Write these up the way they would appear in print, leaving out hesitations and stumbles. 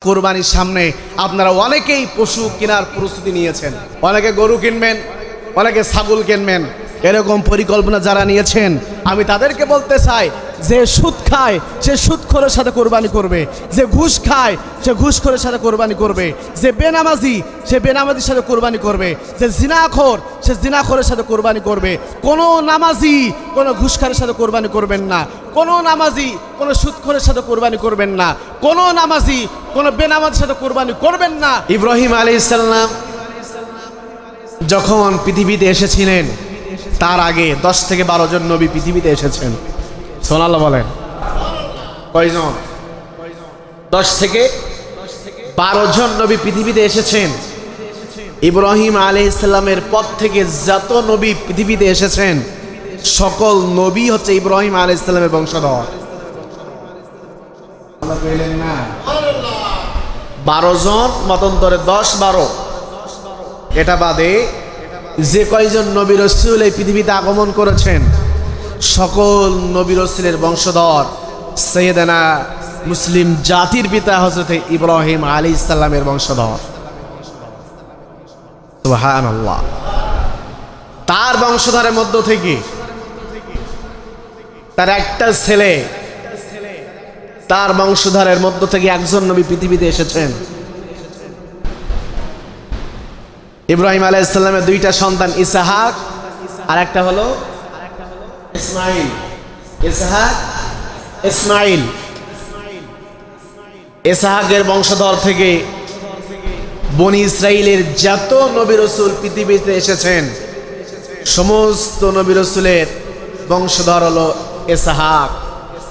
কোরবানির সামনে আপনারা অনেকেই পশু কেনার প্রস্তুতি নিয়েছেন, অনেকে গরু কিনবেন, অনেকে ছাগল কিনবেন। এরকম পরিকল্পনা যারা নিয়েছেন, আমি তাদেরকে বলতে চাই, যে সুদ খায় সে সুদখোরের সাথে কোরবানি করবে, যে ঘুষ খায় সে ঘুষখোরের সাথে কোরবানি করবে, যে বেনামাজি সে বেনামাজির সাথে কোরবানি করবে, যে জিনাখোর সে জিনাখোরের সাথে কোরবানি করবে। কোনো নামাজি কোনো ঘুষখোরের সাথে কোরবানি করবেন না, কোনো নামাজি কোনো সুদখোরের সাথে কোরবানি করবেন না, কোনো নামাজি কোনো বেনামাজির সাথে কোরবানি করবেন না। ইব্রাহিম আলাইহিস সালাম যখন পৃথিবীতে এসেছিলেন, তার আগে 10 থেকে 12 জন নবী পৃথিবীতে এসেছেন। সুবহানাল্লাহ বলেন। কয়জন? 10 থেকে 12 জন নবী পৃথিবীতে এসেছেন। ইব্রাহিম আলাইহিস সালামের পর থেকে যত নবী পৃথিবীতে এসেছেন, সকল নবী হচ্ছে ইব্রাহিম আলাইহিস সালামের বংশধর। আল্লাহ কইলেন না 12 জন মতান্তরে 10-12, এটা বাদে যে কয়জন নবী রাসূল এই পৃথিবীতে আগমন করেছেন, সকল নবী রাসূলের বংশধর সাইয়েদানা মুসলিম জাতির পিতা হযরত ইব্রাহিম আলাইহিস সালামের বংশধর। সুবহানাল্লাহ। তার বংশধরের মধ্য থেকে তার একটা ছেলে, তার বংশধরের মধ্য থেকে একজন নবী পৃথিবীতে এসেছেন। ইব্রাহিম আলাইহিস সালামের 2টা সন্তান, ইসহাক আর একটা হলো ইসমাইল। ইসহাক ইসমাইল। ইসহাকের বংশধর থেকে বনি ইসরাইলের যত নবী রাসূল পৃথিবীতে এসেছেন, সমস্ত নবী রাসূলের বংশধর হলো ইসহাক।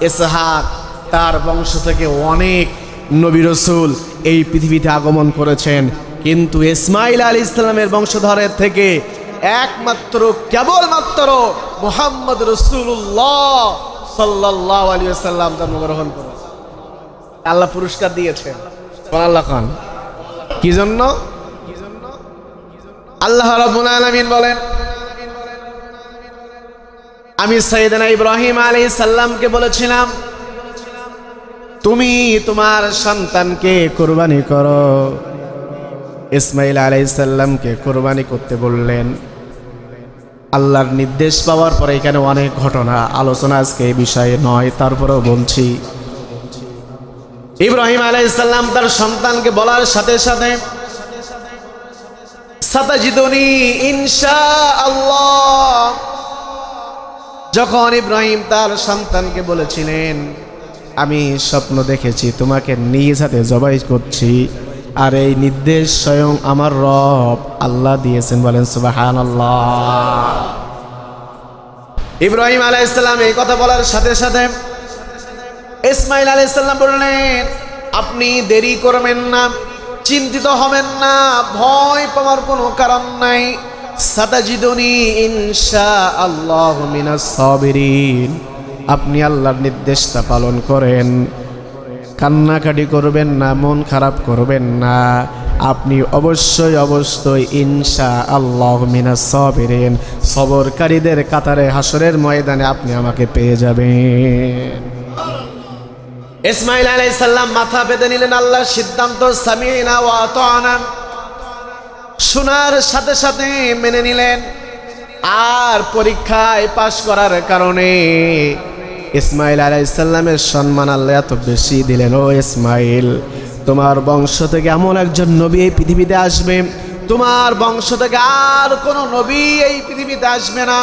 ইসহাক তার বংশ থেকে অনেক নবী রাসূল এই পৃথিবীতে আগমন করেছেন, কিন্তু ইসমাইল আলাইহিস সালামের বংশধরের থেকে একমাত্র কেবলমাত্র মুহাম্মদ রাসূলুল্লাহ সাল্লাল্লাহু আলাইহি ওয়াসাল্লাম জন্মগ্রহণ করেছেন। আল্লাহ পুরস্কার দিয়েছেন। সুবহানাল্লাহ খান। কি জন্য? আল্লাহ রাব্বুল আলামিন বলেন, আমি সাইয়েদনা ইব্রাহিম আলাইহিস সালামকে বলেছিলাম, তুমি তোমার সন্তানকে কুরবানি করো। ইসমাইল আলাইহিস সালামকে কুরবানি করতে বললেন। আল্লাহর নির্দেশ পাওয়ার পরে এখানে অনেক ঘটনা, আলোচনা আজকে এই বিষয়ে নয়, তারপরেও বলছি। ইব্রাহিম আলাইহিস সালাম তার সন্তানকে বলার সাথে সাথে সাতাজিদুনি ইনশাআল্লাহ, যখন ইব্রাহিম তার সন্তানকে বলেছিলেন, আমি স্বপ্ন দেখেছি তোমাকে নিজ হাতে জবাই করছি, আর এই নির্দেশ স্বয়ং আমার রব আল্লাহ দিয়েছেন, বলেন সুবহানাল্লাহ। ইব্রাহিম আলাইহিস সালাম এই কথা বলার সাথে সাথে ইসমাইল আলাইহিস সালাম বললেন, আপনি দেরি করবেন না, চিন্তিত হবেন না, ভয় পাওয়ার কোনো কারণ নাই। সাতাজিদুনি ইনশাআল্লাহু মিনাস সাবিরিন, আপনি আল্লাহর নির্দেশটা পালন করেন, কান্নাকাটি করবেন না, মন খারাপ করবেন না, আপনি অবশ্যই অবশ্যই ইনশাআল্লাহু মিনাস সাবিরিন, সবরকারীদের কাতারে হাসরের ময়দানে আপনি আমাকে পেয়ে যাবেন। ইসমাইল আলাইহিস সালাম মাথা পেতে নিলেন আল্লাহর সিদ্ধান্ত, সামিনা ওয়া আতানা, শোনার সাথে সাথে মেনে নিলেন। আর পরীক্ষায় পাশ করার কারণে ইসমাইল আলাইহিস সালামের সম্মান আল্লাহ এত বেশি দিলেন, ও ইসমাইল, তোমার বংশ থেকে এমন একজন নবী এই পৃথিবীতে আসবে, তোমার বংশ থেকে আর কোনো নবী এই পৃথিবীতে আসবে না,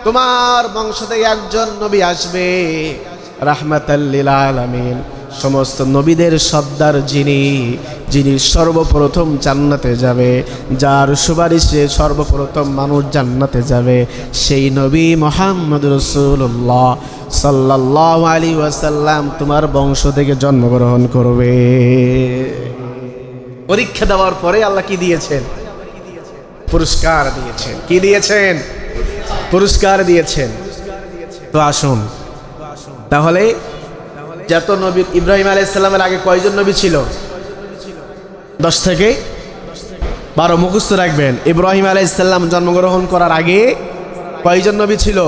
তোমার বংশ থেকে একজন নবী আসবে রাহমাতাল লিল আলামিন, সমস্ত নবীদের সর্দার, যিনি সর্বপ্রথম জান্নাতে যাবে, যার সুপারিশে সর্বপ্রথম মানুষ জান্নাতে যাবে, সেই নবী মুহাম্মদ রাসূলুল্লাহ সাল্লাল্লাহু আলাইহি ওয়াসাল্লাম তোমার বংশ থেকে জন্মগ্রহণ করবে। পরীক্ষা দেওয়ার পরে আল্লাহ কি দিয়েছেন? পুরস্কার দিয়েছেন। কি দিয়েছেন? পুরস্কার দিয়েছেন। তো আসুন তাহলে, যত নবী, ইব্রাহিম আলাইহিস সালামের আগে কয়জন নবী ছিল? 10 থেকে 12 মুখস্থ রাখবেন। ইব্রাহিম আলাইহিস সালাম জন্মগ্রহণ করার আগে কয়জন নবী ছিল?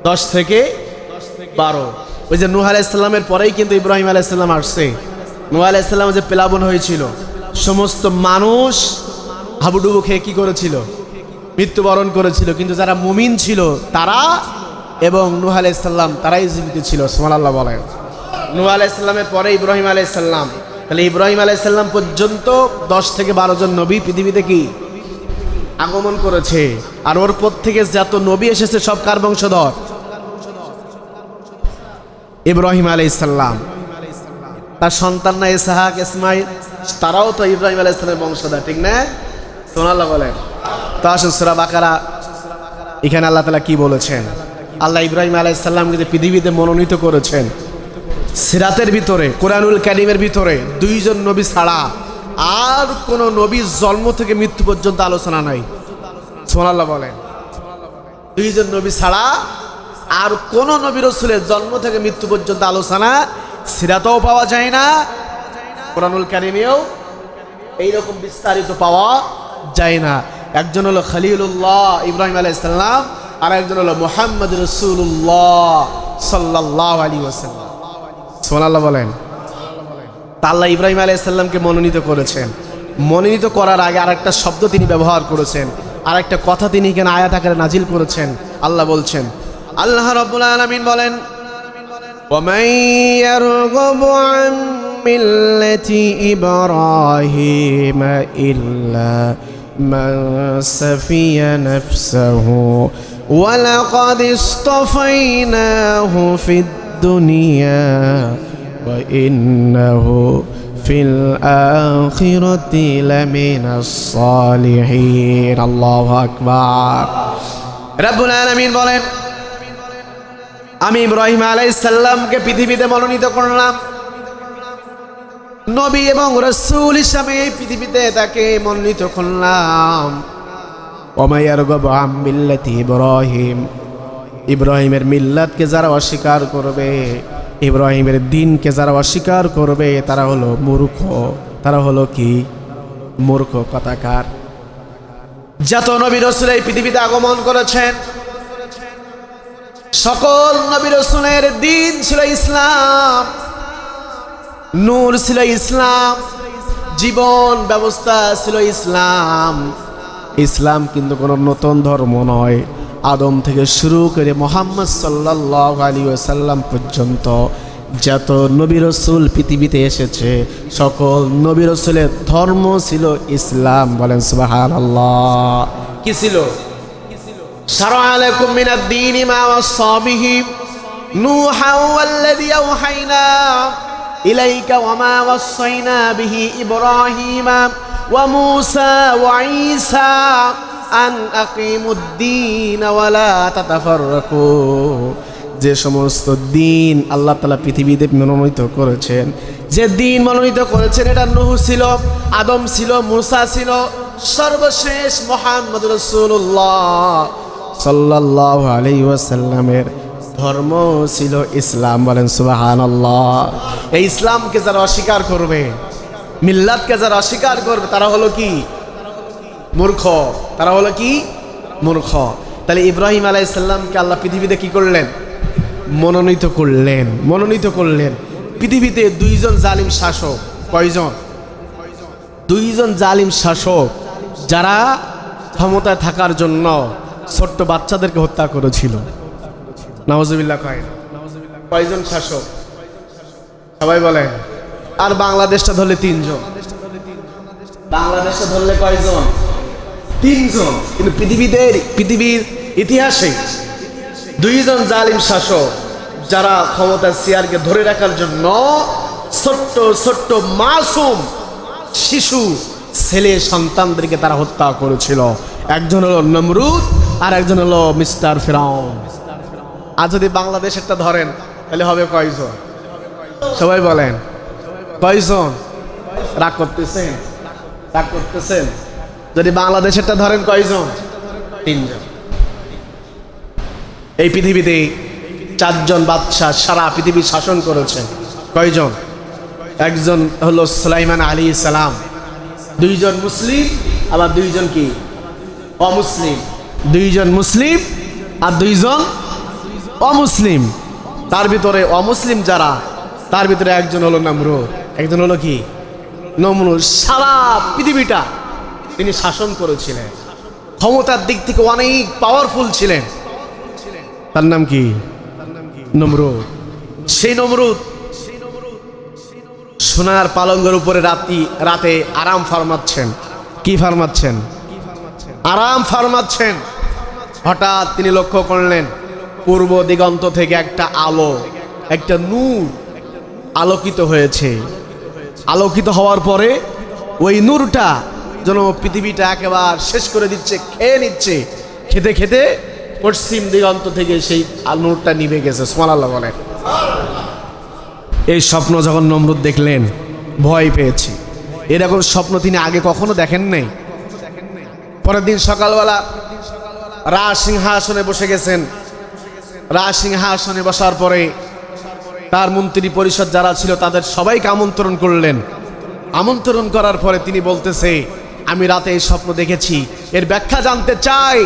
10 থেকে 12। ওই যে নূহ আলাইহিস সালামের পরেই কিন্তু ইব্রাহিম আলাইহিস সালাম আসছে। নূহ আলাইহিস সালাম যে প্লাবন হয়েছিল, সমস্ত মানুষ হাবুডুবু খেয়ে কি করেছিল? মৃত্যুবরণ করেছিল। কিন্তু যারা মুমিন ছিল তারা এবং নূহ আলাইহিস সালাম তারাই জীবিত ছিল। সুবহানাল্লাহ বলেন। নূহ আলাইহিস সালামের পরে ইব্রাহিম আলাইহিস সালাম, তাহলে ইব্রাহিম আলাইহিস সালাম পর্যন্ত 10 থেকে 12 জন নবী পৃথিবীতে কি আগমন করেছে। আর ওর পর থেকে যত নবী এসেছে সব কার বংশধর? ইব্রাহিম আলাইহিস সালাম। তার সন্তান না ইসহাক, ইসমাইল, তারাও তো ইব্রাহিম আলাইহিস সালামের বংশধর, ঠিক না? সুবহানাল্লাহ বলেন। তো আসুন সূরা বাকারা, এখানে আল্লাহ তাআলা কি বলেছেন? আল্লাহ ইব্রাহিম আলাইহিস সালামকে যে পৃথিবীতে মনোনীত করেছেন, সিরাতের ভিতরে, কোরআনুল কারীমের ভিতরে 2 জন নবী ছাড়া আর কোন নবীর জন্ম থেকে মৃত্যু পর্যন্ত আলোচনা নাই। সুবহানাল্লাহ বলেন। 2 জন নবী ছাড়া আর কোন নবী রাসূলের জন্ম থেকে মৃত্যু পর্যন্ত আলোচনা সিরাতেও পাওয়া যায় না, কোরআনুল কারীমেও এইরকম বিস্তারিত পাওয়া যায় না। একজন হলো খলিলুল্লাহ ইব্রাহিম আলাইহিস সালাম, আর একজন হলো মুহাম্মদ রাসূলুল্লাহ সাল্লাল্লাহু আলাইহি ওয়াসাল্লাম। সুবহানাল্লাহ বলেন। আল্লাহ ইব্রাহিম আলাইহিস সালামকে মনোনীত করেছেন। মনোনীত করার আগে আরেকটা শব্দ তিনি ব্যবহার করেছেন, আরেকটা কথা তিনি এখানে আয়াত আকারে নাজিল করেছেন। আল্লাহ বলছেন, আল্লাহ রাব্বুল আলামিন বলেন, وَمَن يَرْغَبُ عَن مِّلَّةِ إِبْرَاهِيمَ إِلَّا مَن سَفِيَ نَفْسَهُ وَلَقَدِ اصْطَفَيْنَاهُ فِي الدُّنْيَا وَإِنَّهُ فِي الْآخِرَةِ لَمِنَ الصَّالِحِينَ الله أكبر। রব্বুল আলামিন বলেন, আমি ইব্রাহিম আলাইহিস সালামকে পৃথিবীতে মনোনীত করলাম, নবী এবং রাসূল হিসেবে এই পৃথিবীতে তাকে মনোনীত করলাম। ওয়া ইয়ারগাবু আন মিল্লাতি ইব্রাহিম, ইব্রাহিমের মিল্লাতকে যারা অস্বীকার করবে, ইব্রাহিমের দ্বীনকে যারা অস্বীকার করবে, তারা হলো মূর্খ। তারা হলো কি? মূর্খ কথাকার। যত নবী রাসূল এই পৃথিবীতে আগমন করেছেন, সকল নবী রাসূলের দ্বীন ছিল ইসলাম, নূর ছিল ইসলাম, জীবন ব্যবস্থা ছিল ইসলাম। ইসলাম কিন্তু কোনো নতুন ধর্ম নয়। আদম থেকে শুরু করে মুহাম্মদ সাল্লাল্লাহু আলাইহি ওয়াসাল্লাম পর্যন্ত যত নবী রাসূল পৃথিবীতে এসেছে, সকল নবী রাসূলের ধর্ম ছিল ইসলাম। বলেন সুবহানাল্লাহ। কি ছিল? شرع لكم من الدين ما وصى به نوحا والذي أوحينا إليك وما وصينا به إبراهيم وموسى وعيسى أن أقيموا الدين ولا تتفرقوا। যে সমস্ত দিন আল্লাহ তাআলা পৃথিবীতে মনোনীত করেছেন, যে দিন মনোনীত করেছেন, এটা নূহ ছিল, আদম ছিল, মুসা ছিল, সর্বশেষ মুহাম্মদ রাসূলুল্লাহ সাল্লাল্লাহু আলাইহি ওয়াসাল্লামের ধর্ম ছিল ইসলাম। বলেন সুবহানাল্লাহ। এই ইসলামকে যারা অস্বীকার করবে, মিল্লাতকে যারা অস্বীকার করবে, তারা হলো কি? মূর্খ। তারা হলো কি? মূর্খ। তাহলে ইব্রাহিম আলাইহিস সালামকে আল্লাহ পৃথিবীতে কি করলেন? মনোনীত করলেন। মনোনীত করলেন। পৃথিবীতে 2 জন জালিম শাসক। কয়জন? 2 জন জালিম শাসক, যারা ক্ষমতায় থাকার জন্য ছোট্ট বাচ্চাদেরকে হত্যা করেছিল। নাউজুবিল্লাহ। কয়জন শাসক? সবাই বলেন। আর বাংলাদেশটা ধরলে 3 জন। বাংলাদেশটা ধরলে কয়জন? 3 জন। কিন্তু পৃথিবীর ইতিহাসে 2 জন জালিম শাসক, যারা ক্ষমতার চেয়ারকে ধরে রাখার জন্য ছোট্ট ছোট্ট মাসুম শিশু ছেলে সন্তানদেরকে তারা হত্যা করেছিল। একজন হলো নমরুদ, আর একজন হলো মিস্টার ফিরাউন। আর যদি বাংলাদেশেরটা ধরেন তাহলে হবে কয়জন? সবাই বলেন কয়জন? রাগ করতেছেন? রাগ করতেছেন? যদি বাংলাদেশেরটা ধরেন কয়জন? 3 জন। এই পৃথিবীতে 4 জন বাদশা সারা পৃথিবী শাসন করেছে। কয়জন? একজন হলো সুলাইমান আলাইহিস সালাম, 2 জন মুসলিম, আবার 2 জন কি? অমুসলিম। 2 জন মুসলিম আর 2 জন অমুসলিম। তার ভিতরে অমুসলিম যারা, তার ভিতরে একজন হলো নমরুদ। একজন হলো কি নমরুদ। সারা পৃথিবীটা তিনি শাসন করেছিলেন, ক্ষমতার দিক থেকে অনেক পাওয়ারফুল ছিলেন। তার নাম কি নমরুদ। সেই নমরুদ সোনার পালঙ্গের উপরে রাতে আরাম ফরমাচ্ছেন। কি ফরমাচ্ছেন? আরাম ফরমাচ্ছেন। হঠাৎ তিনি লক্ষ্য করলেন পূর্ব দিগন্ত থেকে একটা আলো, একটা নূর আলোকিত হয়েছে। আলোকিত হওয়ার পরে ওই নূরটা যেন পৃথিবীটা একেবারে শেষ করে দিচ্ছে, খেয়ে নিচ্ছে। খেতে খেতে পশ্চিম দিগন্ত থেকে সেই নূরটা নিভে গেছে। সুবহানাল্লাহ বলেন। এই স্বপ্ন যখন নমরুদ দেখলেন ভয় পেয়েছে। এরকম স্বপ্ন তিনি আগে কখনো দেখেন নাই। পরের দিন সকালবেলা রাজ সিংহাসনে বসে গেছেন। রাজ সিংহাসনে বসার পরে তার মন্ত্রী পরিষদ যারা ছিল তাদের সবাইকে আমন্ত্রণ করলেন। আমন্ত্রণ করার পরে তিনি বলতেছে, আমি রাতে এই স্বপ্ন দেখেছি, এর ব্যাখ্যা জানতে চাই।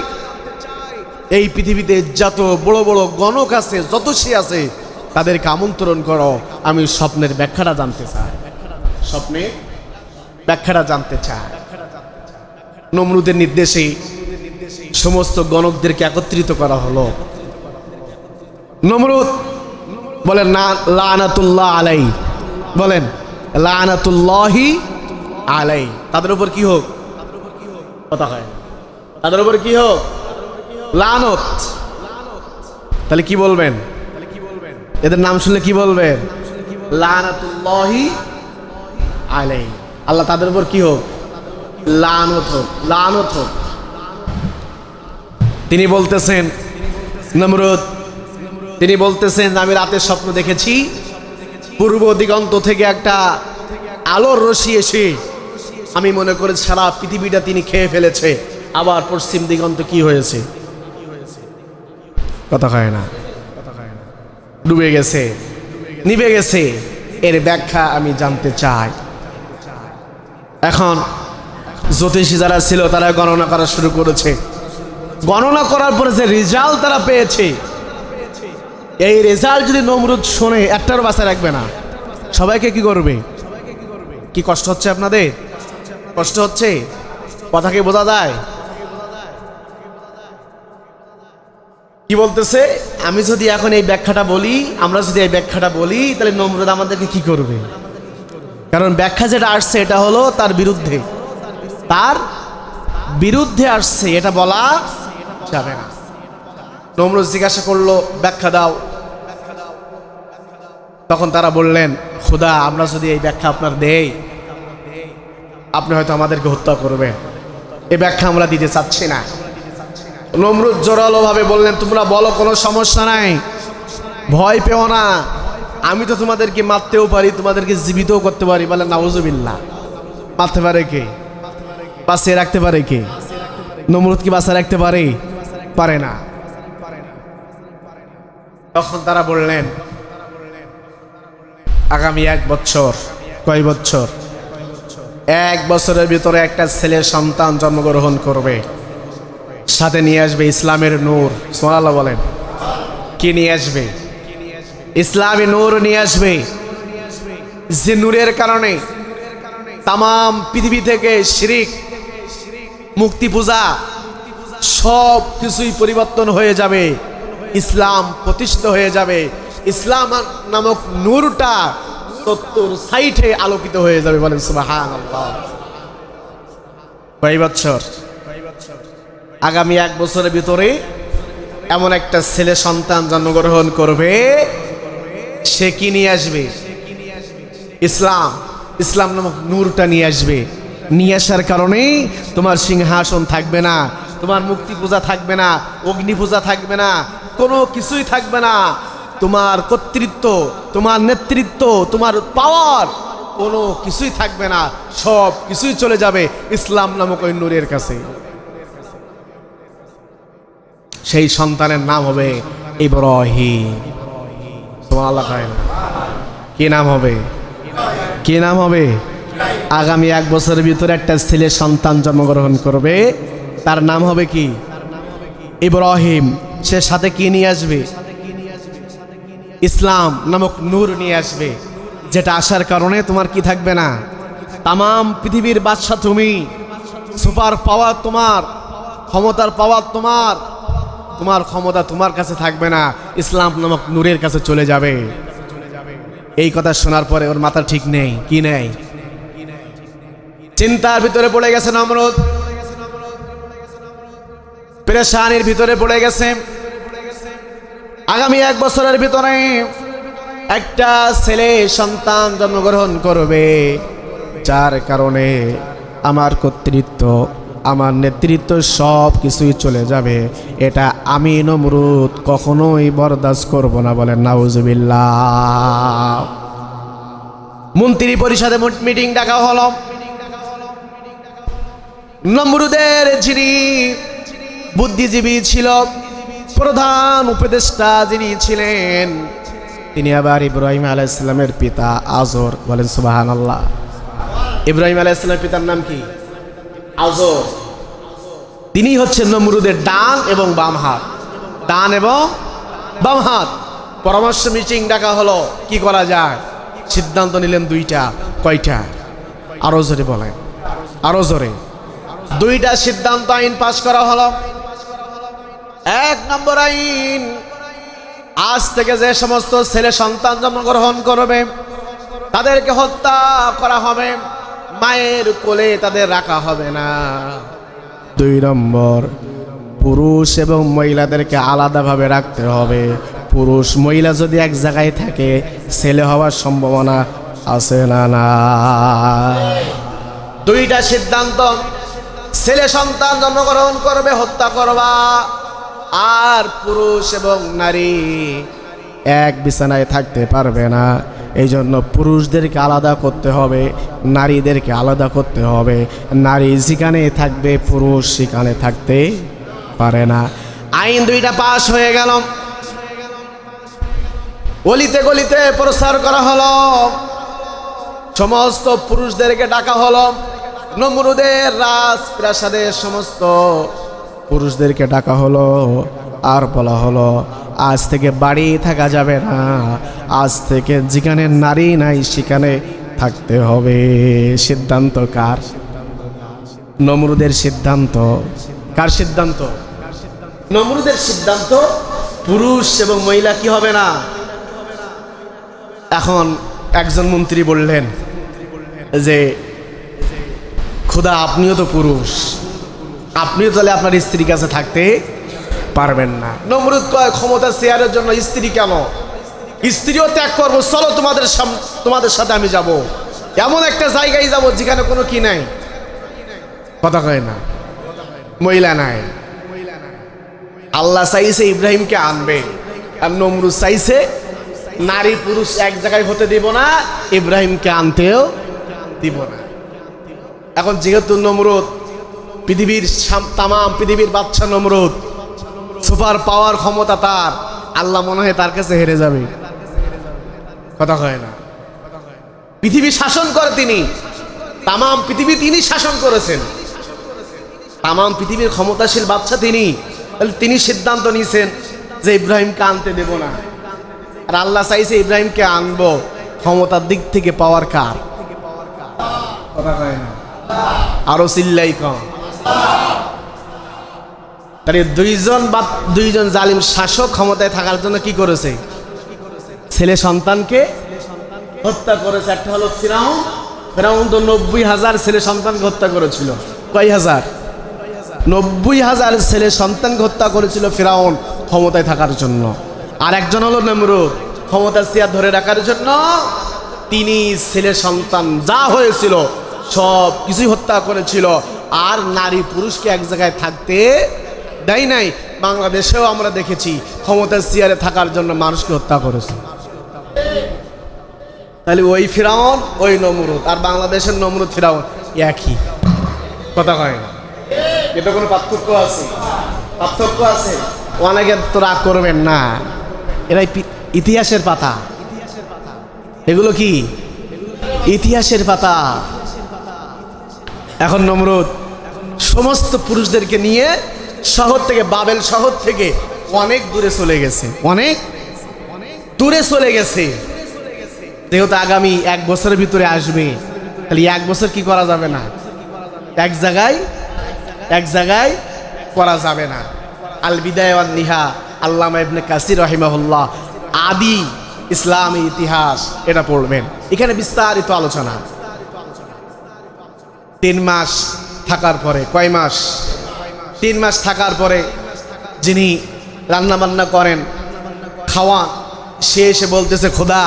এই পৃথিবীতে যত বড় বড় গণক আছে, যত সে আছে, তাদেরকে আমন্ত্রণ করো, আমি স্বপ্নের ব্যাখ্যাটা জানতে চাই। স্বপ্নের ব্যাখ্যাটা জানতে চাই। নমরুদের নির্দেশে সমস্ত গণকদেরকে একত্রিত করা হলো। নমরুদ বলেন না লানাতুল্লাহ আলাই, বলেন লানাতুল্লাহি আলাই। তাদের উপর কি হোক? কথা হয়, তাদের উপর কি হোক? লানত। তাহলে কি বলবেন? এদের নাম শুনলে কি বলবেন? লানাতুল্লাহি আলাই। আল্লাহ তাদের উপর কি হোক? লানত হোক, লানত হোক। তিনি বলতেছেন নমরুদ, তিনি বলতেছেন আমি রাতের স্বপ্ন দেখেছি, পূর্ব দিগন্ত থেকে একটা আলোর রশ্মি এসে আমি মনে করি সারা পৃথিবীটা তিনি খেয়ে ফেলেছে। আবার পশ্চিম দিগন্ত কি হয়েছে? কথা হয় না, ডুবে গেছে, নিভে গেছে। এর ব্যাখ্যা আমি জানতে চাই। এখন জ্যোতিষী যারা ছিল তারা গণনা করা শুরু করেছে। গণনা করার পরে যে রেজাল্ট তারা পেয়েছে, এই রেজাল্ট যদি নমরুদ শোনে একটারও বাঁচা রাখবে না। সবাইকে কি করবে? কি কষ্ট হচ্ছে আপনাদের? কষ্ট হচ্ছে? কথা কি বোঝা যায়? কি বলতেছে? আমি যদি এখন এই ব্যাখ্যাটা বলি, আমরা যদি এই ব্যাখ্যাটা বলি, তাহলে নমরুদ আমাদেরকে কি করবে? কারণ ব্যাখ্যা যেটা আসছে এটা হলো তার বিরুদ্ধে, তার বিরুদ্ধে আসছে, এটা বলা যাবে না। নমরুদ জিজ্ঞাসা করলো ব্যাখ্যা দাও। তখন তারা বললেন, খোদা আমরা যদি এই ব্যাখ্যা আপনার দেই, আপনি হয়তো আমাদেরকে হত্যা করবেন, এই ব্যাখ্যা আমরা দিতে চাচ্ছি না। নমরুদ জোরালো ভাবে বললেন, তোমরা বলো, কোনো সমস্যা নাই, ভয় পেও না, আমি তো তোমাদেরকে মারতেও পারি, তোমাদেরকে জীবিতও করতে পারি। বলেন নাউজুবিল্লাহ। মারতে পারে কে? বাঁচিয়ে রাখতে পারে কে? নমরুদ কি বাঁচিয়ে রাখতে পারে? পারে না। তখন তারা বললেন আগামী 1 বছর। কয় বছর? 1 বছরের ভিতরে একটা ছেলে সন্তান জন্মগ্রহণ করবে, সাথে নিয়ে আসবে ইসলামের নূর। সুবহানাল্লাহ বলেন। কি নিয়ে আসবে? ইসলামী নূর নিয়ে আসবে, যে নূরের কারণে তাম পৃথিবী থেকে শিরক, মুক্তি পূজা সব কিছুই পরিবর্তন হয়ে যাবে, ইসলাম প্রতিষ্ঠিত হয়ে যাবে। ইসলাম নামক নূরটা 70-60 আলোকিত হয়ে যাবে। বলেন সুবহানাল্লাহ। কয় বছর? আগামী 1 বছরের ভিতরে এমন একটা ছেলে সন্তান জন্মগ্রহণ করবে, সে কি নিয়ে আসবে? ইসলাম, ইসলাম নামক নূরটা নিয়ে আসবে। নিয়ে আসার কারণে তোমার সিংহাসন থাকবে না, তোমার মুক্তি পূজা থাকবে না, অগ্নি পূজা থাকবে না, কোনো কিছুই থাকবে না। তোমার কর্তৃত্ব, তোমার নেতৃত্ব, তোমার পাওয়ার কোনো কিছুই থাকবে না, সব কিছুই চলে যাবে ইসলাম নামক ওই নূরের কাছে। সেই সন্তানের নাম হবে ইব্রাহিম। সুবহানাল্লাহ। কি নাম হবে? কি নাম হবে? আগামী 1 বছরের ভিতরে একটা ছেলে সন্তান জন্মগ্রহণ করবে, তার নাম হবে কি? ইব্রাহিম। সে সাথে কি নিয়ে আসবে? ইসলাম নামক নূর নিয়ে আসবে। যেটা আসার কারণে তোমার কি থাকবে না, তামাম পৃথিবীর বাদশা তুমি, সুপার পাওয়ার তোমার, ক্ষমতার পাওয়ার তোমার, তোমার ক্ষমতা তোমার কাছে থাকবে না, ইসলাম নামক নূরের কাছে চলে যাবে। এই কথা শোনার পরে ওর মাথা ঠিক নেই, কি নেই, চিন্তার ভিতরে পড়ে গেছে নমরুদ, পেরেশানির ভিতরে পড়ে গেছে। আগামী 1 বছরের ভিতরে একটা ছেলে সন্তান জন্মগ্রহণ করবে, যার কারণে আমার কর্তৃত্ব, আমার নেতৃত্ব সব কিছুই চলে যাবে। এটা আমি নমরুদ কখনোই বরদাস্ত করব না, বলেন নাউজুবিল্লাহ। মন্ত্রী পরিষদে মিটিং ডাকা হলো। নমরুদের যিনি বুদ্ধিজীবী ছিল, প্রধান উপদেষ্টা যিনি ছিলেন, তিনি আবার ইব্রাহিম আলাইহিস সালামের পিতা আজর, বলেন সুবহানাল্লাহ। ইব্রাহিম আলাইহিস সালামের পিতার নাম কি? আজর। তিনি হচ্ছেন নমরুদের ডান এবং বাম হাত, ডান এবং বাম হাত। পরামর্শ মিটিং ডাকা হলো, কি করা যায়। সিদ্ধান্ত নিলেন দুইটা। কয়টা? আরো জোরে বলেন, আরো জোরে। দুইটা সিদ্ধান্ত, আইন পাশ করা হলো। 1 নম্বর আইন, আজ থেকে যে সমস্ত ছেলে সন্তান জন্মগ্রহণ করবে তাদেরকে হত্যা করা হবে, মায়ের কোলে তাদের রাখা হবে না। 2 নম্বর, পুরুষ এবং মহিলাদেরকে আলাদাভাবে রাখতে হবে। পুরুষ মহিলা যদি এক জায়গায় থাকে, ছেলে হওয়ার সম্ভাবনা আছে না? না। দুইটা সিদ্ধান্ত, ছেলে সন্তান জন্মগ্রহণ করবে, হত্যা করবা, আর পুরুষ এবং নারী এক বিছানায় থাকতে পারবে না। এই জন্য পুরুষদেরকে আলাদা করতে হবে, নারীদেরকে আলাদা করতে হবে। নারী যেখানে থাকবে, পুরুষ সেখানে থাকতে পারে না। আইন দুইটা পাশ হয়ে গেল। গলিতে গলিতে প্রচার করা হলো, সমস্ত পুরুষদেরকে ডাকা হলো। নমরুদের রাজপ্রাসাদের সমস্ত পুরুষদেরকে ডাকা হলো, আর বলা হলো, আজ থেকে বাড়ি থাকা যাবে না, আজ থেকে যেখানে নারী নাই সেখানে থাকতে হবে। সিদ্ধান্ত কার? নমরুদের সিদ্ধান্ত। কার সিদ্ধান্ত? নমরুদের সিদ্ধান্ত। পুরুষ এবং মহিলা কি হবে না। এখন একজন মন্ত্রী বললেন যে, খোদা আপনিও তো পুরুষ, আপনিও তাহলে আপনার স্ত্রীর কাছে থাকতে পারবেন না। নমরুদ কয়, ক্ষমতা শেয়ারের জন্য স্ত্রী কেন? স্ত্রীও ত্যাগ করবো, চলো তোমাদের সাথে আমি যাব, এমন একটা জায়গায় যাব যেখানে কোনো কি নাই, কথা কয় না, মহিলা নাই। আল্লাহ চাইছে ইব্রাহিমকে আনবে, আর নমরুদ চাইছে নারী পুরুষ এক জায়গায় হতে দিব না, ইব্রাহিমকে আনতেও দিব না। এখন যেহেতু নমরুদ পৃথিবীর তামাম পৃথিবীর বাদশা, নমরুদ সুপার পাওয়ার ক্ষমতা তার, আল্লাহ মনে হয় তার কাছে হেরে যাবে, কথা কয় না। পৃথিবী শাসন করে তিনি, তামাম পৃথিবী তিনি শাসন করেছেন, তামাম পৃথিবীর ক্ষমতাশীল বাদশা তিনি। তিনি সিদ্ধান্ত নিয়েছেন যে ইব্রাহিমকে আনতে দেব না, আর আল্লাহ চাইছে ইব্রাহিমকে আনবো। ক্ষমতার দিক থেকে পাওয়ার কার? কথা কয় না, আরো চিল্লাই কম। তাহলে দুইজন জালিম শাসক ক্ষমতায় থাকার জন্য কি করেছে? ছেলে সন্তানকে হত্যা করেছে। একটা হলো ফিরাউন। ফিরাউন তো 90,000 ছেলে সন্তানকে হত্যা করেছিল। কয় হাজার? 90,000 ছেলে সন্তানকে হত্যা করেছিল ফিরাউন ক্ষমতায় থাকার জন্য। আর একজন হলো নমরুদ, ক্ষমতার চেয়ার ধরে রাখার জন্য তিনি ছেলে সন্তান যা হয়েছিল সব কিছুই হত্যা করেছিল, আর নারী পুরুষকে এক জায়গায় থাকতে দেয় নাই। বাংলাদেশেও আমরা দেখেছি ক্ষমতার চেয়ারে থাকার জন্য মানুষকে হত্যা করেছে। তাহলে ওই ফিরাউন ওই নমরুদ, আর বাংলাদেশের নমরুদ ফিরাউন একই, কথা কয় না। এটা কোনো পার্থক্য আছে? পার্থক্য আছে। অনেকে তো রাগ করবেন না, এরাই ইতিহাসের পাতা, এগুলো কি ইতিহাসের পাতা। এখন নমরুদ সমস্ত পুরুষদেরকে নিয়ে শহর থেকে, বাবেল শহর থেকে অনেক দূরে চলে গেছে, অনেক দূরে চলে গেছে। যেহেতু আগামী 1 বছরের ভিতরে আসবে, তাহলে 1 বছর কি করা যাবে না, এক জায়গায় করা যাবে না। আল বিদায়া ওয়ান নিহা, আল্লামা ইবনে কাসির রাহিমাহুল্লাহ আদি ইসলামী ইতিহাস এটা পড়বেন, এখানে বিস্তারিত আলোচনা। 3 মাস থাকার পরে, কয় মাস? 3 মাস থাকার পরে যিনি রান্না বান্না করেন, খাওয়া, সে এসে বলতেছে, খোদা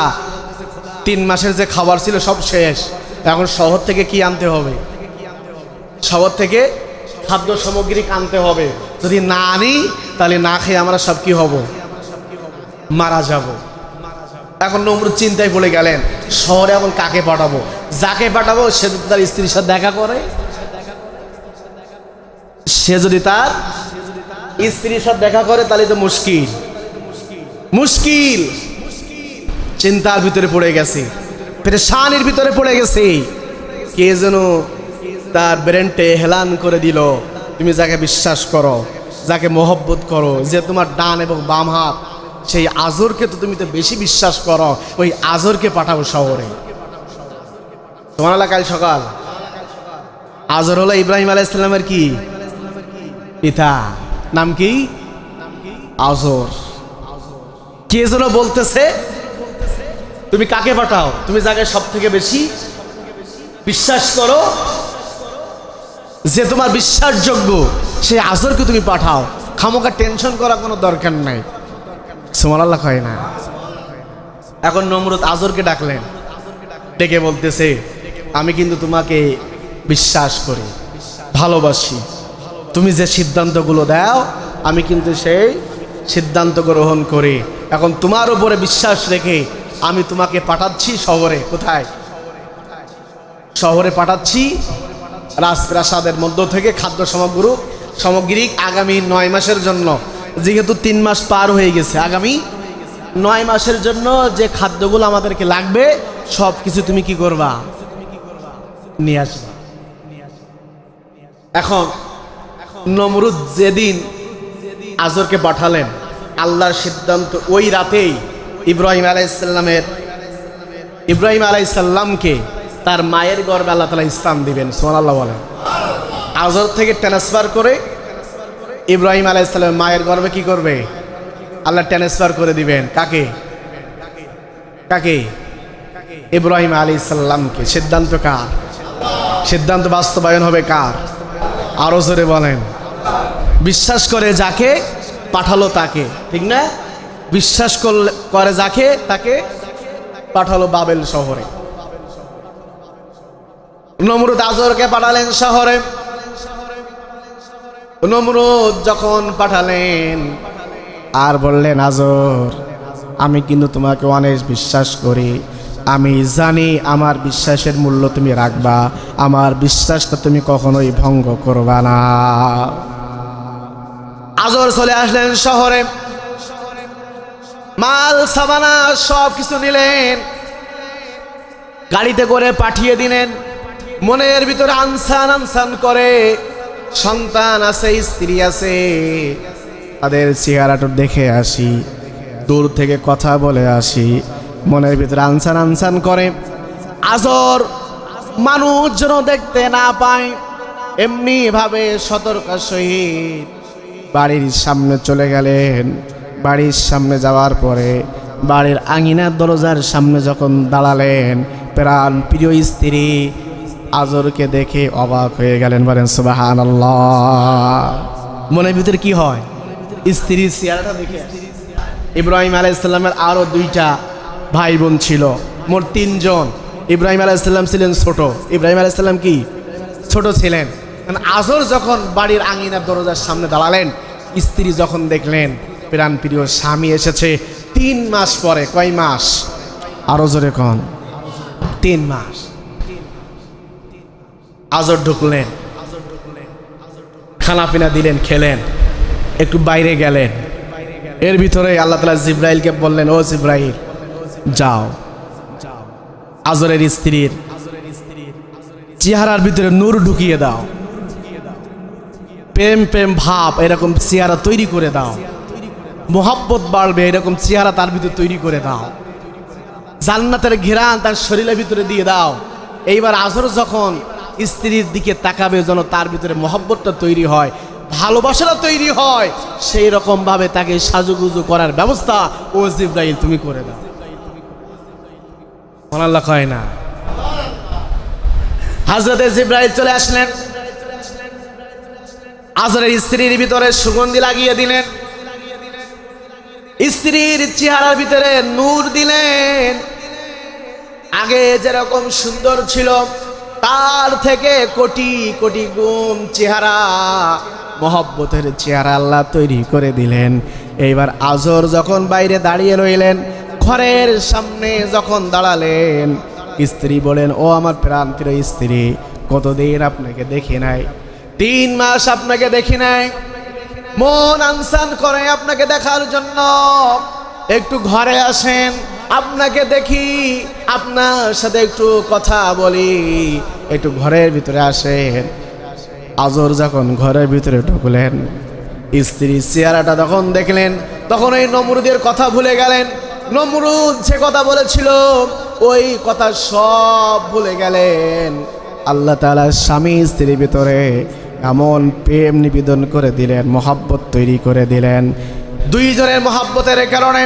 3 মাসের যে খাবার ছিল সব শেষ, এখন শহর থেকে কি আনতে হবে? শহর থেকে খাদ্য সামগ্রী আনতে হবে, যদি না আনি তাহলে না খেয়ে আমরা সব কি হব? মারা যাব। এখন নমরুদ চিন্তায় পড়ে গেলেন, শহরে এখন কাকে পাঠাবো? যাকে পাঠাবো সে যদি তার স্ত্রীর সাথে দেখা করে, সে যদি তার স্ত্রীর সাথে দেখা করে তাহলে তো মুশকিল। চিন্তার ভিতরে পড়ে গেছে, পেরেশানির ভিতরে পড়ে গেছে। কে যেন তার ব্রেনটে হেলান করে দিল, তুমি যাকে বিশ্বাস করো, যাকে মহব্বত করো, যে তোমার ডান এবং বাম হাত, সেই আজরকে তো তুমি তো বেশি বিশ্বাস করো, ওই আজরকে পাঠাবো শহরে। তোমার এলাকায় সকাল, আজর হলো ইব্রাহিম আলাইহিস সালামের কি পিতা, নাম কি? আজর। কে যেন বলতেছে, তুমি কাকে পাঠাও, তুমি যাকে সব থেকে বেশি বিশ্বাস করো, যে তোমার বিশ্বাসযোগ্য, সেই আজরকে তুমি পাঠাও, খামোকা টেনশন করা কোনো দরকার নাই। সুবহানাল্লাহ হয় না? এখন নমরুদ আজরকে ডাকলেন, ডেকে বলতেছে, আমি কিন্তু তোমাকে বিশ্বাস করি, ভালোবাসি, তুমি যে সিদ্ধান্তগুলো দাও আমি কিন্তু সেই সিদ্ধান্ত গ্রহণ করি। এখন তোমার উপরে বিশ্বাস রেখে আমি তোমাকে পাঠাচ্ছি শহরে। কোথায়? শহরে পাঠাচ্ছি, রাজপ্রাসাদের মধ্য থেকে খাদ্য সামগ্রী আগামী 9 মাসের জন্য, যেহেতু 3 মাস পার হয়ে গেছে, আগামী 9 মাসের জন্য যে খাদ্যগুলো আমাদেরকে লাগবে সব কিছু তুমি কি করবা? নিয়ে আসবা। এখন নমরুদ যেদিন আজরকে পাঠালেন, আল্লাহর সিদ্ধান্ত ওই রাতেই ইব্রাহিম আলাইহিস সালামকে তার মায়ের গর্ভে আল্লাহ তাআলা ইসলাম দিবেন। সুবহানাল্লাহ বলেন। আজর থেকে ট্রান্সফার করে ইব্রাহিম আলাইহিস সালামের মায়ের গর্ভে কি করবে? আল্লাহ ট্রান্সফার করে দিবেন। কাকে? ইব্রাহিম আলাইহিস সালামকে। সিদ্ধান্ত কার? সিদ্ধান্ত বাস্তবায়ন হবে কার? আরো জোরে বলেন। বিশ্বাস করে যাকে পাঠালো তাকে, ঠিক না? বিশ্বাস করে যাকে, তাকে পাঠালো বাবেল শহরে। নমরুদ আজরকে পাঠালেন শহরে। নমরুদ যখন পাঠালেন আর বললেন, আজর আমি কিন্তু তোমাকে অনেক বিশ্বাস করি, আমি জানি আমার বিশ্বাসের মূল্য তুমি রাখবা, আমার বিশ্বাসটা তুমি কখনোই ভঙ্গ করবা না। আজর চলে আসলেন শহরে, মাল সামানা সব কিছু নিলেন, গাড়িতে করে পাঠিয়ে দিলেন। মনের ভিতরে আনসান করে, সন্তান আছে, স্ত্রী আছে, তাদের চেহারাটা দেখে আসি, দূর থেকে কথা বলে আসি, মনের ভিতরে আনসান করে। আজর মানুষ যেন দেখতে না পায় এমনি ভাবে সতর্ক সহিত বাড়ির সামনে চলে গেলেন। বাড়ির সামনে যাওয়ার পরে বাড়ির আঙিনার দরজার সামনে যখন দাঁড়ালেন, প্রাণ প্রিয় স্ত্রী আজরকে দেখে অবাক হয়ে গেলেন। বলেন সুবহানাল্লাহ। মনের ভিতরে কি হয়? স্ত্রীর চেহারাটা দেখে। ইব্রাহিম আলাইহিস সালামের আরো 2টা ভাই বোন ছিল, মোট 3 জন। ইব্রাহিম আলাইহিস সালাম ছিলেন ছোট। ইব্রাহিম আলাইহিস সালাম কি ছোট ছিলেন। আজর যখন বাড়ির আঙিনার দরজার সামনে দাঁড়ালেন, স্ত্রী যখন দেখলেন প্রাণ প্রিয় স্বামী এসেছে 3 মাস পরে। কয় মাস? আরো জোরে কোন? 3 মাস। আজর ঢুকলেন, খানা পিনা দিলেন, খেলেন, একটু বাইরে গেলেন। এর ভিতরে আল্লাহ তাআলা জিব্রাইলকে বললেন, ও জিব্রাইল যাও, আজরের স্ত্রীর চেহারার ভিতরে নূর ঢুকিয়ে দাও, প্রেম ভাব এরকম চেহারা তৈরি করে দাও, মোহাব্বত বাড়বে এরকম চেহারা তার ভিতরে তৈরি করে দাও। জান্নাতের ঘেরান তার শরীরের ভিতরে দিয়ে দাও। এইবার আজর যখন স্ত্রীর দিকে তাকাবে যেন তার ভিতরে মহব্বতটা তৈরি হয়, ভালোবাসাটা তৈরি হয়, সেই রকম ভাবে তাকে সাজুগুজু করার ব্যবস্থা ও জিব্রাইল তুমি করে দাও। আল্লাহ কয় না। হযরতে জিব্রাইল চলে আসলেন, আজরের স্ত্রীর ভিতরে সুগন্ধি লাগিয়ে দিলেন, স্ত্রীর চেহারার ভিতরে নূর দিলেন। আগে যেরকম সুন্দর ছিল তার থেকে কোটি কোটি গুণ চেহারা, মহব্বতের চেহারা আল্লাহ তৈরি করে দিলেন। এইবার আজর যখন বাইরে দাঁড়িয়ে রইলেন, ঘরের সামনে যখন দাঁড়ালেন, স্ত্রী বলেন, ও আমার প্রাণ প্রিয় স্ত্রী, কতদিন আপনাকে দেখি নাই, 3 মাস আপনাকে দেখি নাই, মন আনসান করে আপনাকে দেখার জন্য, একটু ঘরে আসেন, আপনাকে দেখি, আপনার সাথে একটু কথা বলি, একটু ঘরের ভিতরে আসেন। আজর যখন ঘরের ভিতরে ঢুকলেন, স্ত্রীর চেহারাটা যখন দেখলেন, তখন এই নমরুদের কথা ভুলে গেলেন। নমরুদ যে কথা বলেছিল ওই কথা সব ভুলে গেলেন। আল্লাহ তাআলা স্বামী স্ত্রীর ভিতরে এমন প্রেম নিবেদন করে দিলেন, মহব্বত তৈরি করে দিলেন। দুইজনের মহব্বতের কারণে,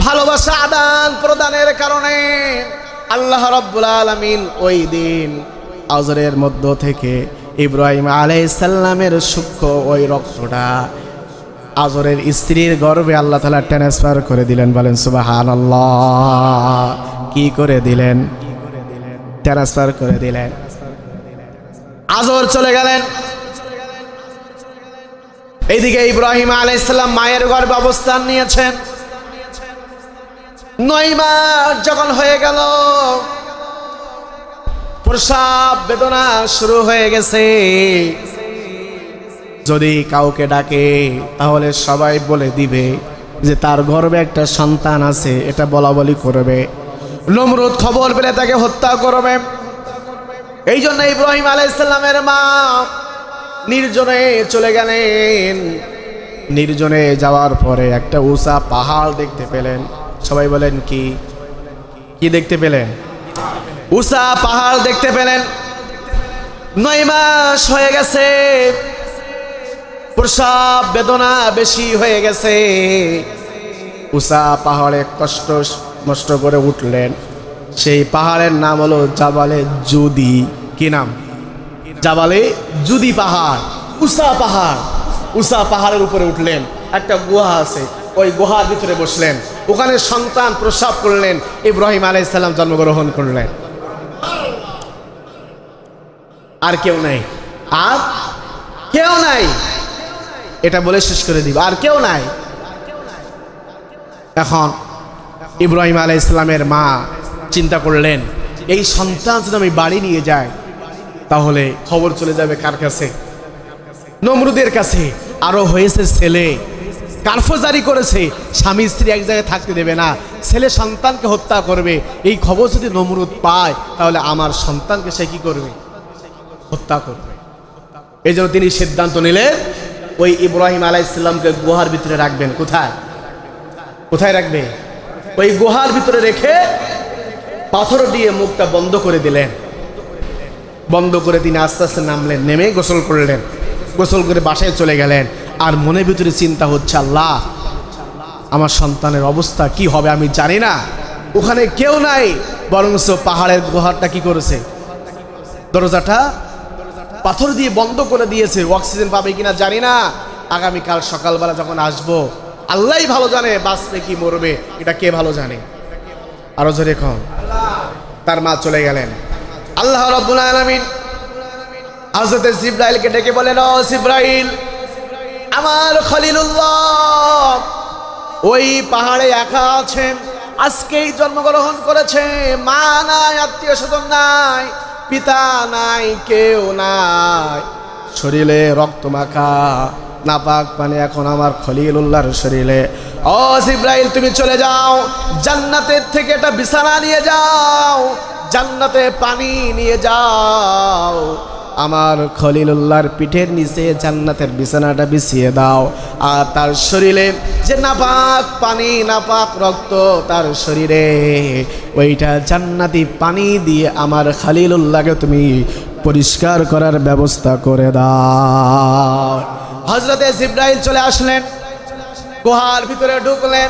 ভালোবাসা আদান প্রদানের কারণে আল্লাহ রাব্বুল আলামিন ওই দিন আজরের মধ্য থেকে ইব্রাহিম আলাইহিস সালামের সূক্ষ্ম ওই রক্তটা আজরের স্ত্রীর গর্ভে আল্লাহ তাআলা ট্রান্সফার করে দিলেন। বলেন সুবহানাল্লাহ। কি করে দিলেন? ট্রান্সফার করে দিলেন। আজর চলে গেলেন, এইদিকে ইব্রাহিম আলাইহিস সালাম মায়ের গর্ভে অবস্থান নিয়েছেন। 9 মাস যখন হয়ে গেল, প্রসব বেদনা শুরু হয়ে গেছে। যদি কাউকে ডাকে তাহলে সবাই বলে দিবে যে তার গর্ভে একটা সন্তান আছে, এটা বলা বলি করবে। নমরুদ খবর পেলে তাকে হত্যা করবে। এই জন্য ইব্রাহিম আলাইহিস সালামের মা নির্জনে চলে গেলেন। নির্জনে যাওয়ার পরে একটা উঁচা পাহাড় দেখতে পেলেন। সবাই বলেন কি কি দেখতে পেলেন? উঁচা পাহাড় দেখতে পেলেন। 9 মাস হয়ে গেছে, প্রসব বেদনা বেশি হয়ে গেছে। উঁচা পাহাড়ে কষ্ট মষ্ট করে উঠলেন। সেই পাহাড়ের নাম হলো জাবালে জুদি। কি নাম? জাবালে জুদি পাহাড়। উঁচা পাহাড়। উঁচা পাহাড়ের উপরে উঠলেন, একটা গুহা আছে, ওই গুহার ভিতরে বসলেন। ওখানে সন্তান প্রসব করলেন, ইব্রাহিম আলাইহিস সালাম জন্মগ্রহণ করলেন। আর কেউ নাই, আর কেউ নাই, এটা বলে শেষ করে দিব। আর কেউ নাই। এখন ইব্রাহিম আলাইহিস সালামের মা চিন্তা করলেন, এই সন্তান যদি আমি বাড়ি নিয়ে যাই তাহলে খবর চলে যাবে কার কাছে? নমরুদের কাছে। আরো হয়েছে ছেলে, কারফ জারি করেছে, স্বামী স্ত্রী এক জায়গায় থাকতে দেবে না, ছেলে সন্তানকে হত্যা করবে। এই খবর যদি নমরুদ পায় তাহলে আমার সন্তানকে সে কি করবে? হত্যা করবে। এই জন্য তিনি সিদ্ধান্ত নিলেন ওই ইব্রাহিম আলাইহিস সালামকে গুহার ভিতরে রাখবেন। কোথায়? কোথায় রাখবে? ওই গুহার ভিতরে রেখে পাথর দিয়ে মুখটা বন্ধ করে দিলেন। বন্ধ করে তিনি আস্তে আস্তে নামলেন, নেমে গোসল করলেন। গোসল করে বাসায় চলে গেলেন। আর মনের ভিতরে চিন্তা হচ্ছে, আল্লাহ আমার সন্তানের অবস্থা কি হবে আমি জানি না। ওখানে কেউ নাই, বরঞ্চ পাহাড়ের গুহারটা কি করেছে? দরজাটা পাথর দিয়ে বন্ধ করে দিয়েছে। অক্সিজেন পাবে কিনা জানি না। আগামীকাল সকালবেলা যখন আসবো, আল্লাহই ভালো জানে বাঁচবে কি মরবে, এটা কে ভালো জানে। আরো জোরে কম। তার মা চলে গেলেন। আল্লাহ রাব্বুল আলামিন হযরত জিবরাইলকে ডেকে বলেন, ও জিবরাইল, আমার খলিলুল্লাহ ওই পাহাড়ে একা আছেন, আজকেই জন্মগ্রহণ করেছে, মা নাই, আত্মীয় স্বজন নাই, পিতা নাই, কেউ নাই, শরীরে রক্ত মাখা নাপাক পানি এখন আমার খলিলুল্লাহর শরীরে। ও জিবরাইল, তুমি চলে যাও, জান্নাতের থেকে একটা বিছানা নিয়ে যাও, জান্নাতে পানি নিয়ে যাও, আমার খলিলুল্লাহর পিঠের নিচে জান্নাতের বিছানাটা বিছিয়ে দাও। আর তার শরীরে যে নাপাক পানি নাপাক রক্ত তার শরীরে ওইটা জান্নাতি পানি দিয়ে আমার খলিলুল্লাহকে তুমি পরিষ্কার করার ব্যবস্থা করে দাও। হযরতে জিবরাইল চলে আসলেন, গুহার ভিতরে ঢুকলেন,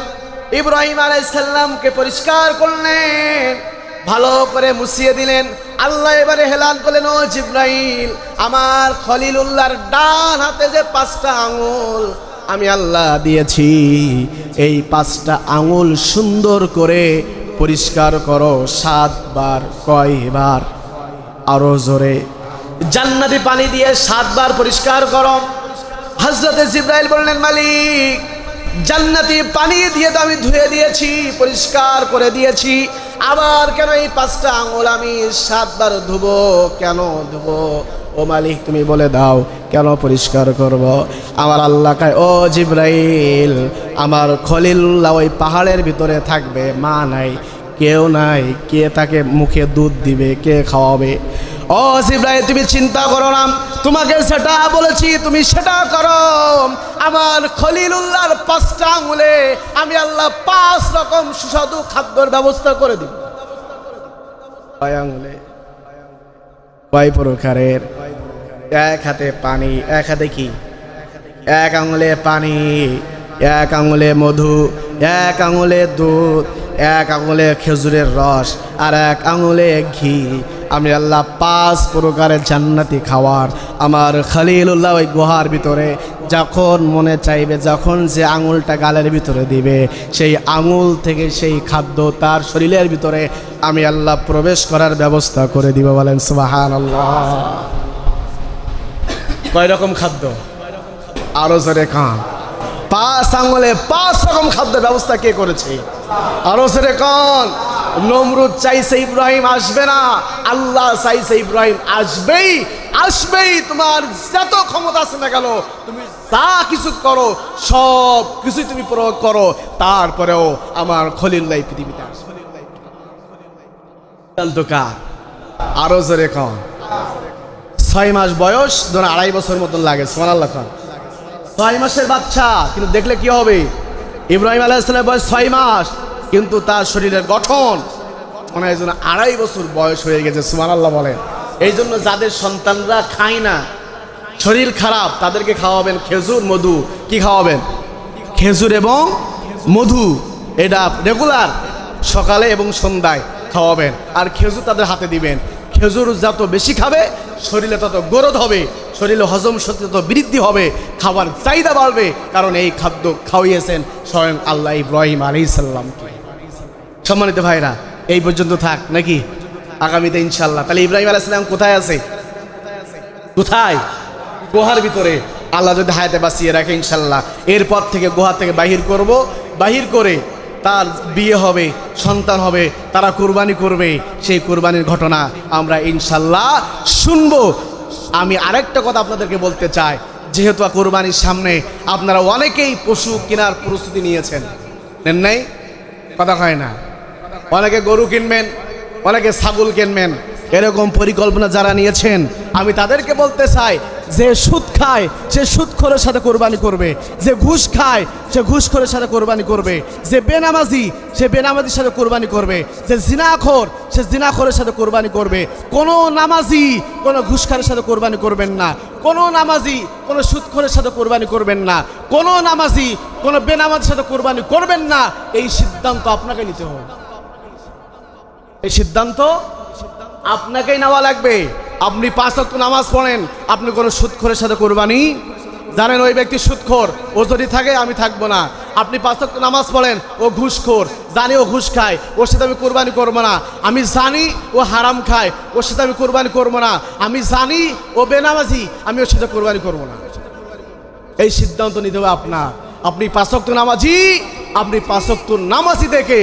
ইব্রাহিম আলাইহিস সালামকে পরিষ্কার করলেন, ভালো করে মুছিয়ে দিলেন। আল্লাহ এবারে হেলান করলেন, ও জিবরাইল, আমার খলিলুল্লাহর ডান হাতে যে 5টা আঙুল আমি আল্লাহ দিয়েছি, এই 5টা আঙুল সুন্দর করে পরিষ্কার করো 7 বার। কয়বার? আরো জোরে। জান্নাতি পানি দিয়ে 7 বার পরিষ্কার করো। হযরতে জিবরাইল বললেন, মালিক, জান্নাতি পানি দিয়ে তো আমি ধুয়ে দিয়েছি, পরিষ্কার করে দিয়েছি, আবার কেন এই 5টা আঙুল আমি 7 বার ধুবো? কেন ধুবো? ও মালিক, তুমি বলে দাও কেন পরিষ্কার করব? আমার আল্লাহ কয়, ও জিবরাইল, আমার খলিলুল্লাহ ওই পাহাড়ের ভিতরে থাকবে, মা নাই, কেউ নাই, কে তাকে মুখে দুধ দিবে, কে খাওয়াবে? ও জিবরাইল, তুমি চিন্তা করো না, তোমাকে সেটা বলেছি তুমি সেটা করো। আমার খলিলুল্লাহর 5টা আঙুলে আমি আল্লাহ 5 রকম সুস্বাদু খাদ্যের ব্যবস্থা করে দিব। কয় আঙুলে? কয় প্রকারের? এক হাতে পানি, এক হাতে কি? এক আঙুলে পানি, এক আঙুলে মধু, এক আঙুলে দুধ, এক আঙুলে খেজুরের রস, আর এক আঙুলে ঘি। আমি আল্লাহ 5 প্রকারের জান্নাতি খাবার আমার খলিলুল্লাহ ওই গুহার ভিতরে যখন মনে চাইবে, যখন যে আঙুলটা গালের ভিতরে দিবে, সেই আঙুল থেকে সেই খাদ্য তার শরীরের ভিতরে আমি আল্লাহ প্রবেশ করার ব্যবস্থা করে দিব। বলেন সুবহানাল্লাহ। কয় রকম খাদ্য? আরো জোরে কান। 5 আঙুলে 5 রকম খাদ্য ব্যবস্থা কে করেছে? আরো জোরে কান। নমরুদ চাইছে ইব্রাহিম আসবে না, আল্লাহ চাইছে ইব্রাহিম আসবেই, আসবেই। তোমার যত ক্ষমতা আছে না কেন, তুমি যা কিছু করো, সব কিছুই তুমি প্রয়োগ করো, তারপরেও আমার খলিলুল্লাহ পৃথিবীতে আসবে। আরো জোরে কান। 6 মাস বয়স, ধরুন 2.5 বছর মতন লাগে। সুবহানাল্লাহ খান। 6 মাসের বাচ্চা, কিন্তু দেখলে কি হবে? ইব্রাহিম আলাইহিস সালামের বয়স 6 মাস, কিন্তু তার শরীরের গঠন মনে হয় যেন 2.5 বছর বয়স হয়ে গেছে। সুবহানাল্লাহ বলেন। এই জন্য যাদের সন্তানরা খায় না, শরীর খারাপ, তাদেরকে খাওয়াবেন খেজুর মধু। কি খাওয়াবেন? খেজুর এবং মধু, এটা রেগুলার সকালে এবং সন্ধ্যায় খাওয়াবেন। আর খেজুর তাদের হাতে দিবেন। খেজুর যত বেশি খাবে শরীরে তত গ্রোথ হবে, শরীরে হজম শক্তি তত বৃদ্ধি হবে, খাবার চাহিদা বাড়বে, কারণ এই খাদ্য খাওয়িয়েছেন স্বয়ং আল্লাহ ইব্রাহিম আলাইহিস সালামকে। সম্মানিত ভাইরা, এই পর্যন্ত থাক নাকি? আগামীতে ইনশাল্লাহ। তাহলে ইব্রাহিম আলাইহিস সালাম কোথায় আছে? কোথায়? গুহার ভিতরে। আল্লাহ যদি হায়াতে বাঁচিয়ে রাখে ইনশাল্লাহ এরপর থেকে গুহা থেকে বাহির করব, বাহির করে তার বিয়ে হবে, সন্তান হবে, তারা কুরবানি করবে। সেই কুরবানির ঘটনা আমরা ইনশাল্লাহ শুনবো। আমি আরেকটা কথা আপনাদেরকে বলতে চাই, যেহেতু কুরবানির সামনে আপনারা অনেকেই পশু কেনার প্রস্তুতি নিয়েছেন, নেন নাই? কথা হয় না। অনেকে গরু কিনবেন, অনেকে ছাগল কিনবেন, এরকম পরিকল্পনা যারা নিয়েছেন, আমি তাদেরকে বলতে চাই, যে সুদ খায় সে সুদখোরের সাথে কোরবানি করবে, যে ঘুষ খায় সে ঘুষখোরের সাথে কোরবানি করবে, যে বেনামাজি সে বেনামাজির সাথে কোরবানি করবে, যে জিনাখোর সে জিনাখোরের সাথে কোরবানি করবে। কোনো নামাজি কোনো ঘুষখোরের সাথে কোরবানি করবেন না, কোনো নামাজি কোনো সুদখোরের সাথে কোরবানি করবেন না, কোনো নামাজি কোনো বেনামাজির সাথে কোরবানি করবেন না। এই সিদ্ধান্ত আপনাকে নিতে হবে। এই সিদ্ধান্ত আপনাকেই নেওয়া লাগবে। আপনি 5 ওয়াক্ত নামাজ পড়েন, আপনি কোনো সুদখোরের সাথে কোরবানি, জানেন ওই ব্যক্তি সুদখোর, ও যদি থাকে আমি থাকবো না। আপনি 5 ওয়াক্ত নামাজ পড়েন, ও ঘুষখোর, জানি ও ঘুষ খায়, ওর সাথে আমি কোরবানি করবো না। আমি জানি ও হারাম খায়, ওর সাথে আমি কোরবানি করবো না। আমি জানি ও বেনামাজি, আমি ওর সাথে কোরবানি করবো না। এই সিদ্ধান্ত নিতে হবে আপনার। আপনি 5 ওয়াক্ত নামাজি, আপনি 5 ওয়াক্ত নামাজি দেখে,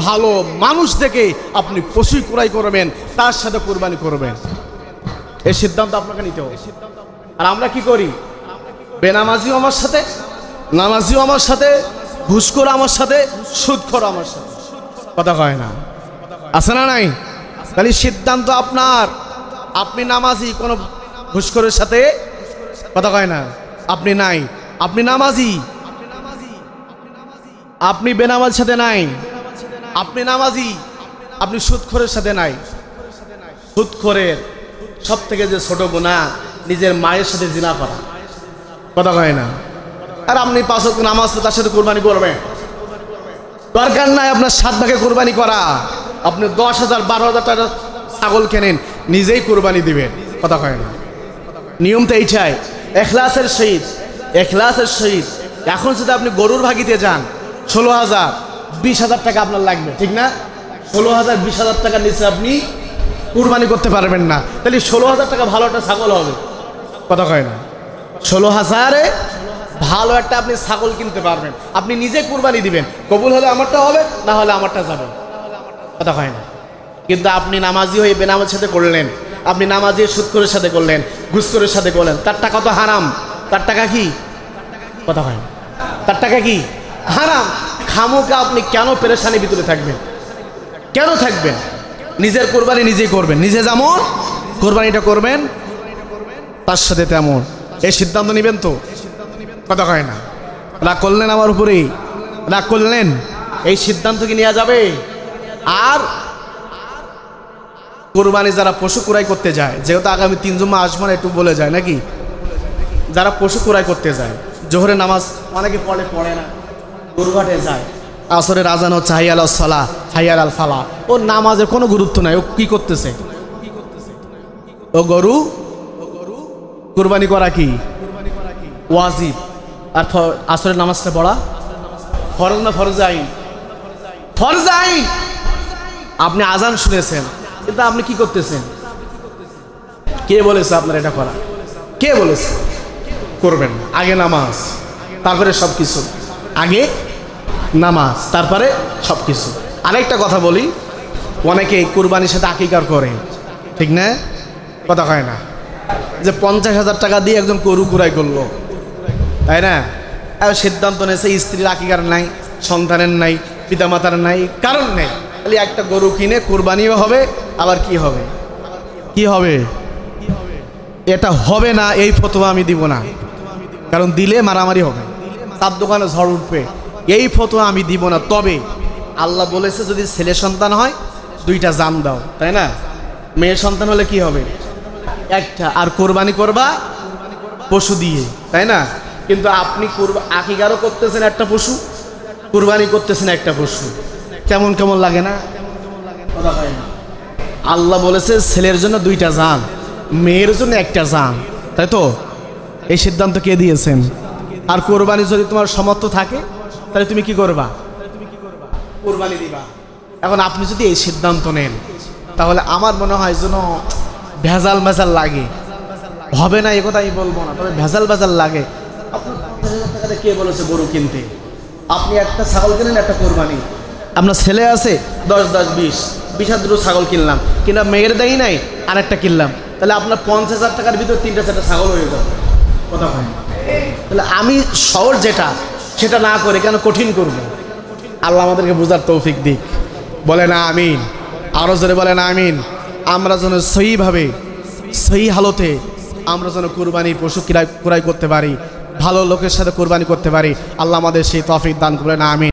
ভালো মানুষ দেখে আপনি পশু ক্রয় করবেন, তার সাথে কোরবানি করবেন। এই সিদ্ধান্ত আপনাকে নিতে হবে। আর আমরা কি করি? বেনামাজিও আমার সাথে, নামাজিও আমার সাথে, ঘুষখোর আমার সাথে, সুদখোর আমার সাথে। কথা কয় না? আছে না নাই? তাহলে সিদ্ধান্ত আপনার। আপনি নামাজি, কোনো ঘুষখোরের সাথে কথা কয় না। আপনি নাই, আপনি নামাজি, আপনি বেনামাজির সাথে নাই, আপনি নামাজি, আপনি সুদখোরের সাথে নাই। সুদখোরের সব থেকে যে ছোট গুনাহ নিজের মায়ের সাথে জিনা করা, কথা কয় না। আর আপনি 5 ওয়াক্ত নামাজ তার সাথে কুরবানি করবেন, দরকার নাই আপনার 7 ভাগে কুরবানি করা। আপনি 10,000 12,000 টাকা ছাগল কেনেন, নিজেই কুরবানি দিবেন, কথা কয় না। নিয়মটা এইটাই, এখলাসের সহিত, এখলাসের সহিত। এখন যদি আপনি গরুর ভাগিতে যান 16,000 20,000 টাকা আপনার লাগবে, ঠিক না? 16,000 20,000 টাকার নিচে আপনি কুরবানি করতে পারবেন না। তাহলে 16,000 টাকা ভালো একটা ছাগল হবে, কথা কয় না। 16,000-এ ভালো একটা আপনি ছাগল কিনতে পারবেন, আপনি নিজে কুরবানি দিবেন, কবুল হলে আমারটা হবে, না হলে আমারটা যাবে, কথা হয় না। কিন্তু আপনি নামাজি হয়ে বেনামাজির সাথে করলেন, আপনি নামাজি সুদখোরের সাথে করলেন, ঘুষখোরের সাথে করলেন, তার টাকা তো হারাম। তার টাকা কি, কথা হয় না, তার টাকা কি হারাম। খামোকা আপনি কেন পেরেশানির ভিতরে থাকবেন, কেন থাকবেন? নিজের কোরবানি নিজেই করবেন, নিজে যেমন কোরবানিটা করবেন তার সাথে তেমন। এই সিদ্ধান্ত নেবেন তো, কথা কয় না। রাগ করলেন আমার উপরেই, রাগ করলেন, এই সিদ্ধান্ত কি নেওয়া যাবে? আর কোরবানি যারা পশু ক্রয় করতে যায়, যেহেতু আগামী 3 জুম্মা আসবে না, একটু বলে যায় নাকি, যারা পশু ক্রয় করতে যায়, জোহরের নামাজ অনেকে পড়ে না, গরুঘাটে যায়, আসরের আজান হচ্ছে হাইয়া আলাস সালাহ হাইয়া আল ফালাহ, ও নামাজের কোনো গুরুত্ব নাই, ও কি করতেছে? ও গরু কুরবানি করা কি ওয়াজিব, আর আসরের নামাজটা পড়া ফরজ না ফরজ আইন? ফরজ আইন। আপনি আজান শুনেছেন, কিন্তু আপনি কি করতেছেন? কে বলেছে আপনার এটা করা? কে বলেছে? করবেন আগে নামাজ, তারপরে সব কিছু। আগে নামাজ, তারপরে সব কিছু। আরেকটা কথা বলি, অনেকে কুরবানির সাথে আকিকার করে, ঠিক না? কথা কয় না, যে 50,000 টাকা দিয়ে একজন গরু কুরাই করলো, তাই না? আর সিদ্ধান্ত নিয়েছে স্ত্রীর আকিকার নাই, সন্তানের নাই, পিতামাতার নাই, কারণ নেই, খালি একটা গরু কিনে কুরবানিও হবে, আবার কি হবে, কি হবে? এটা হবে না, এই ফতোয়া আমি দিব না, কারণ দিলে মারামারি হবে, তার দোকানে ঝড় উঠবে, এই ফতোয়া আমি দিব না। তবে আল্লাহ বলেছে যদি ছেলে সন্তান হয় 2টা জান দাও, তাই না? মেয়ে সন্তান হলে কি হবে? একটা। আর কোরবানি করবা পশু দিয়ে, তাই না? কিন্তু আপনি আকিকারও করতেছেন একটা পশু, কুরবানি করতেছেন একটা পশু, কেমন কেমন লাগে না? আল্লাহ বলেছে ছেলের জন্য 2টা জান, মেয়ের জন্য একটা জান, তাই তো? এই সিদ্ধান্ত কে দিয়েছেন? আর কোরবানি যদি তোমার সামর্থ্য থাকে তাহলে তুমি কি করবা? কোরবানি দিবা। এখন আপনি যদি এই সিদ্ধান্ত নেন, তাহলে আমার মনে হয় যেন ভেজাল ভেজাল লাগে, হবে না এ কথা আমি বলবো না, তবে ভেজাল ভেজাল লাগে। আপনার 50,000 টাকাতে কে বলেছে গরু কিনতে? আপনি একটা ছাগল কিনেন, একটা কোরবানি, আপনার ছেলে আছে 10-10-20 দুটো ছাগল কিনলাম, কিনা মেয়ের দেয় নাই, আরেকটা কিনলাম, তাহলে আপনার 50,000 টাকার ভিতরে 3টা-4টা ছাগল হয়ে যাবে, কথা হয়। তাহলে আমি সহজ যেটা সেটা না করে কেন কঠিন করব? আল্লাহ আমাদেরকে বোঝার তৌফিক দিক, বলে না আমিন, আরো জোরে বলে না আমিন। আমরা যেন সহিভাবে, সহি হালতে আমরা যেন কুরবানি পশু ক্রয় করতে পারি, ভালো লোকের সাথে কুরবানি করতে পারি। আল্লাহ আমাদের সেই তৌফিক দান করে না আমিন।